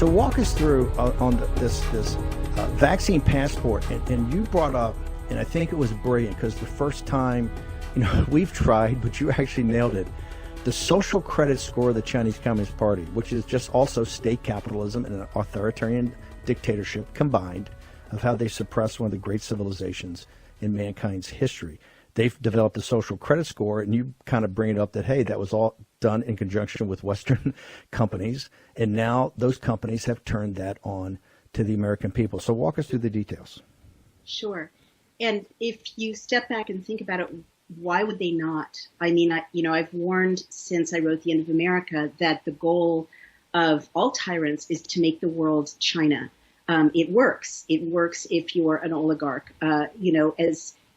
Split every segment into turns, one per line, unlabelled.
So walk us through on this vaccine passport, and you brought up, and I think it was brilliant because the first time, we've tried, but you actually nailed it. The social credit score of the Chinese Communist Party, which is just also state capitalism and an authoritarian dictatorship combined, of how they suppress one of the great civilizations in mankind's history. They've developed a social credit score, and you kind of bring it up that, hey, that was all done in conjunction with Western companies, and now those companies have turned that on to the American people. So walk us through the details.
Sure. And if you step back and think about it, why would they not? I mean, I've warned since I wrote The End of America that the goal of all tyrants is to make the world China. It works. It works if you're an oligarch.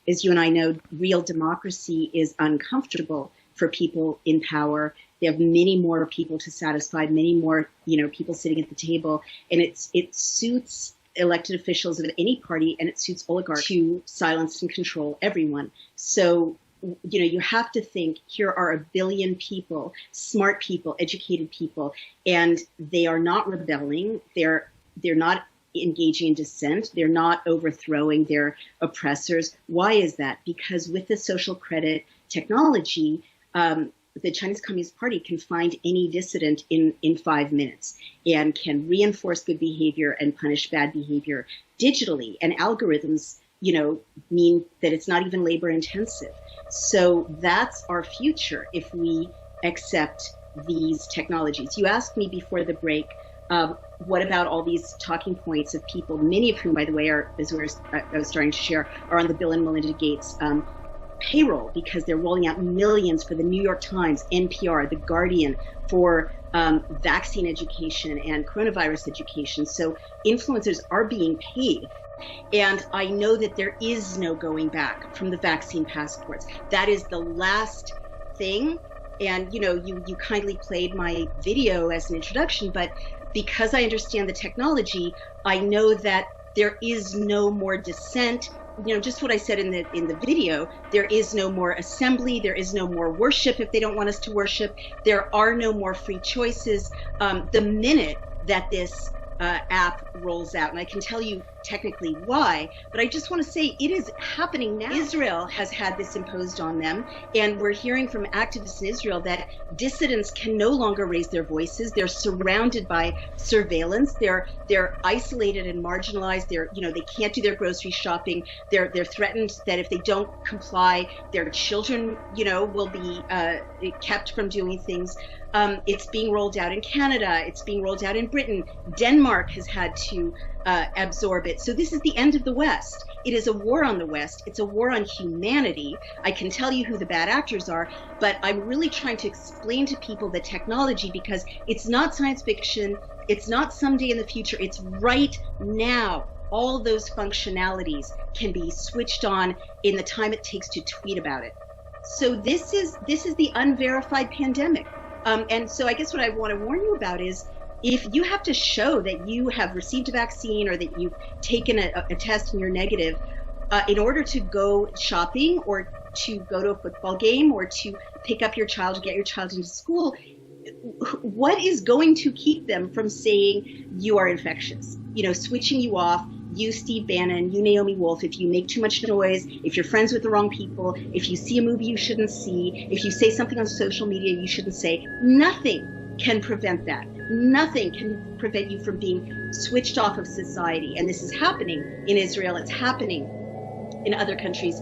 As you and I know, real democracy is uncomfortable for people in power. They have many more people to satisfy, many more, people sitting at the table. And it suits elected officials of any party, and it suits oligarchs to silence and control everyone. So, you have to think, here are a billion people, smart people, educated people, and they are not rebelling. They're not engaging in dissent. They're not overthrowing their oppressors. Why is that? Because with the social credit technology, the Chinese Communist Party can find any dissident in 5 minutes and can reinforce good behavior and punish bad behavior digitally. And algorithms, mean that it's not even labor intensive. So that's our future if we accept these technologies. You asked me before the break, what about all these talking points of people, many of whom, by the way, I was starting to share, are on the Bill and Melinda Gates payroll because they're rolling out millions for the New York Times, NPR, The Guardian, for vaccine education and coronavirus education. So influencers are being paid. And I know that there is no going back from the vaccine passports. That is the last thing. And, you kindly played my video as an introduction, but because I understand the technology, I know that there is no more dissent. Just what I said in the video, there is no more assembly, there is no more worship if they don't want us to worship. There are no more free choices. The minute that this app rolls out, and I can tell you technically why, but I just want to say it is happening now. Israel has had this imposed on them, and we're hearing from activists in Israel that dissidents can no longer raise their voices. They're surrounded by surveillance. They're isolated and marginalized. They can't do their grocery shopping. They're threatened that if they don't comply, their children, will be kept from doing things. It's being rolled out in Canada. It's being rolled out in Britain. Denmark has had to absorb it. So this is the end of the West. It is a war on the West. It's a war on humanity. I can tell you who the bad actors are, but I'm really trying to explain to people the technology because it's not science fiction. It's not someday in the future. It's right now. All those functionalities can be switched on in the time it takes to tweet about it. So this is the unverified pandemic. And so I guess what I want to warn you about is if you have to show that you have received a vaccine or that you've taken a test and you're negative, in order to go shopping or to go to a football game or to pick up your child or get your child into school, what is going to keep them from saying you are infectious? Switching you off. You, Steve Bannon, you, Naomi Wolf, if you make too much noise, if you're friends with the wrong people, if you see a movie you shouldn't see, if you say something on social media you shouldn't say, nothing can prevent that. Nothing can prevent you from being switched off of society. And this is happening in Israel. It's happening in other countries.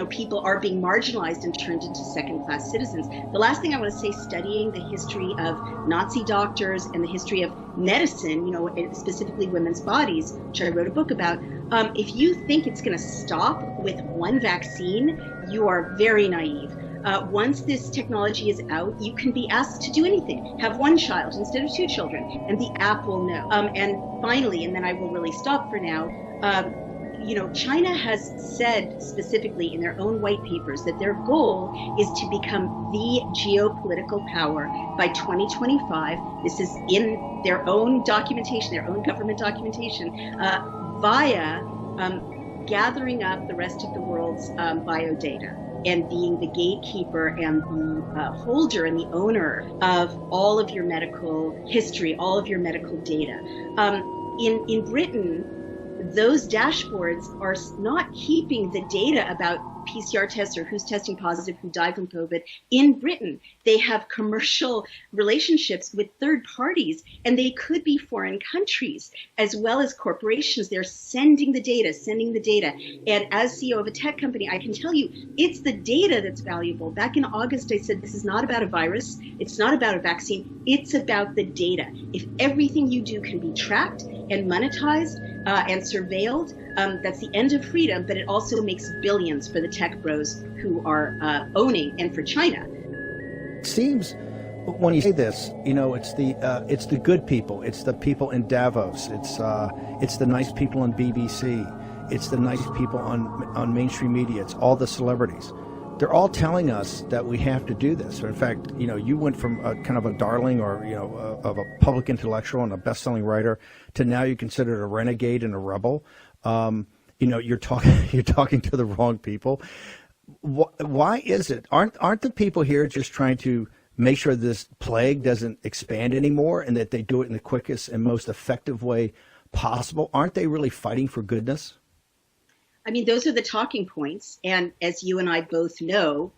People are being marginalized and turned into second-class citizens. The last thing I want to say, studying the history of Nazi doctors and the history of medicine, specifically women's bodies, which I wrote a book about, if you think it's going to stop with one vaccine, you are very naive. Once this technology is out, you can be asked to do anything. Have one child instead of 2 children, and the app will know. And finally, and then I will really stop for now, China has said specifically in their own white papers that their goal is to become the geopolitical power by 2025. This is in their own documentation, their own government documentation, via gathering up the rest of the world's biodata. and being the gatekeeper and the holder and the owner of all of your medical history, all of your medical data. In Britain, those dashboards are not keeping the data about PCR tests or who's testing positive, who died from COVID in Britain. They have commercial relationships with third parties, and they could be foreign countries as well as corporations. They're sending the data. And as CEO of a tech company, I can tell you, it's the data that's valuable. Back in August, I said, this is not about a virus. It's not about a vaccine. It's about the data. If everything you do can be tracked and monetized and surveilled, that's the end of freedom, but it also makes billions for the tech bros who are owning, and for China.
It seems when you say this, it's the good people. It's the people in Davos. It's the nice people on BBC. It's the nice people on mainstream media. It's all the celebrities. They're all telling us that we have to do this. Or in fact, you went from a kind of a darling or, of a public intellectual and a best-selling writer to now you're considered a renegade and a rebel. You're talking to the wrong people. Why is it? Aren't the people here just trying to make sure this plague doesn't expand anymore and that they do it in the quickest and most effective way possible? Aren't they really fighting for goodness?
I mean, those are the talking points. And as you and I both know,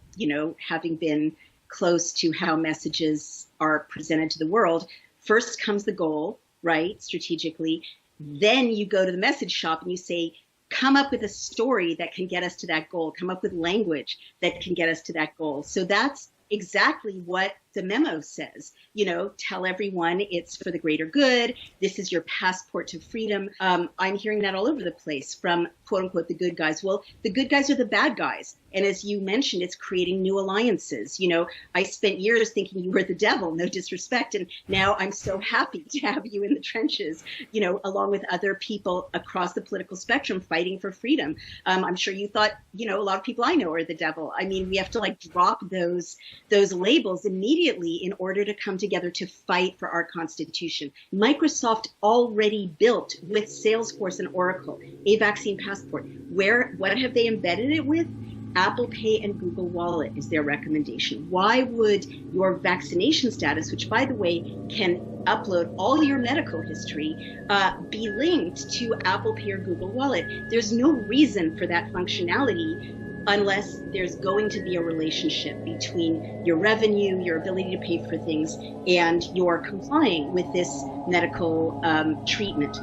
having been close to how messages are presented to the world, first comes the goal, right, strategically. Then you go to the message shop and you say, come up with a story that can get us to that goal. Come up with language that can get us to that goal. So that's exactly what the memo says. Tell everyone it's for the greater good. This is your passport to freedom. I'm hearing that all over the place from, quote unquote, the good guys. Well, the good guys are the bad guys. And as you mentioned, it's creating new alliances. I spent years thinking you were the devil, no disrespect. And now I'm so happy to have you in the trenches, along with other people across the political spectrum fighting for freedom. I'm sure you thought, a lot of people I know are the devil. I mean, we have to drop those labels immediately in order to come together to fight for our Constitution. Microsoft already built with Salesforce and Oracle a vaccine passport. What have they embedded it with? Apple Pay and Google Wallet is their recommendation. Why would your vaccination status, which by the way can upload all your medical history, be linked to Apple Pay or Google Wallet? There's no reason for that functionality unless there's going to be a relationship between your revenue, your ability to pay for things, and your complying with this medical treatment.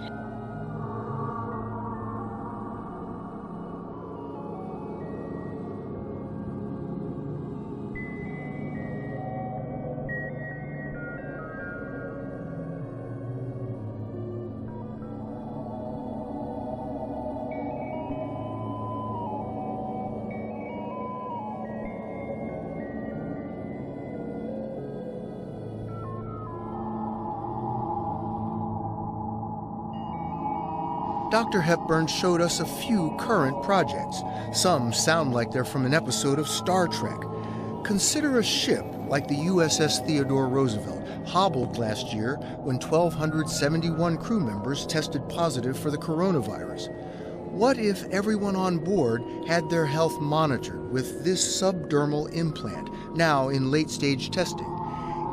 Dr. Hepburn showed us a few current projects. Some sound like they're from an episode of Star Trek. Consider a ship like the USS Theodore Roosevelt, hobbled last year when 1,271 crew members tested positive for the coronavirus. What if everyone on board had their health monitored with this subdermal implant, now in late-stage testing?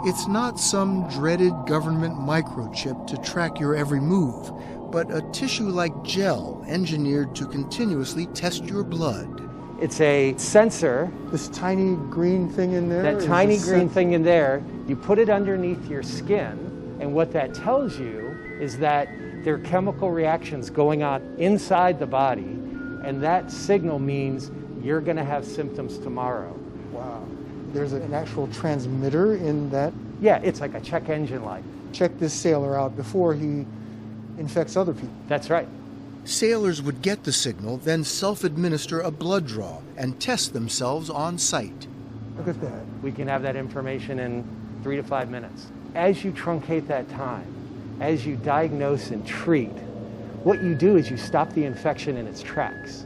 It's not some dreaded government microchip to track your every move, but a tissue-like gel engineered to continuously test your blood.
It's a sensor.
This tiny green thing in there?
That tiny green thing in there, you put it underneath your skin, and what that tells you is that there are chemical reactions going on inside the body, and that signal means you're going to have symptoms tomorrow.
Wow. There's an actual transmitter in that?
Yeah, it's like a check engine light.
Check this sailor out before he infects other people.
That's right.
Sailors would get the signal, then self-administer a blood draw and test themselves on site.
Look at that.
We can have that information in 3 to 5 minutes. As you truncate that time, as you diagnose and treat, what you do is you stop the infection in its tracks.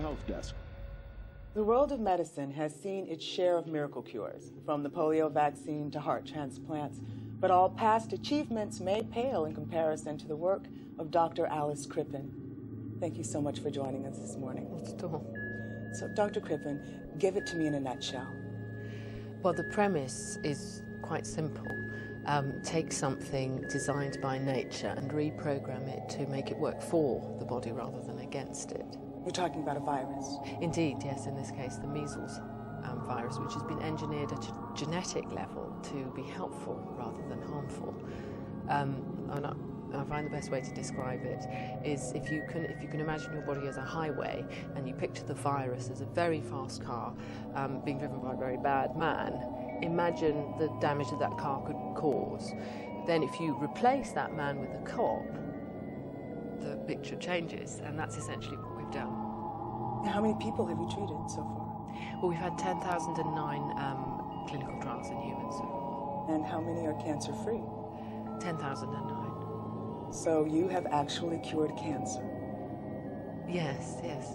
Health Desk.
The world of medicine has seen its share of miracle cures, from the polio vaccine to heart transplants, but all past achievements may pale in comparison to the work of Dr. Alice Crippen. Thank you so much for joining us this morning.
Not at all.
So, Dr. Crippen, give it to me in a nutshell.
Well, the premise is quite simple. Take something designed by nature and reprogram it to make it work for the body rather than against it.
You're talking about a virus?
Indeed, yes, in this case the measles virus, which has been engineered at a genetic level to be helpful rather than harmful. And I find the best way to describe it is if you can imagine your body as a highway and you picture the virus as a very fast car being driven by a very bad man, imagine the damage that car could cause. Then if you replace that man with a cop, the picture changes, and that's essentially what we've done.
How many people have you treated so far?
Well, we've had 10,009 clinical trials in humans so far.
And how many are cancer-free?
10,009.
So you have actually cured cancer?
Yes, yes.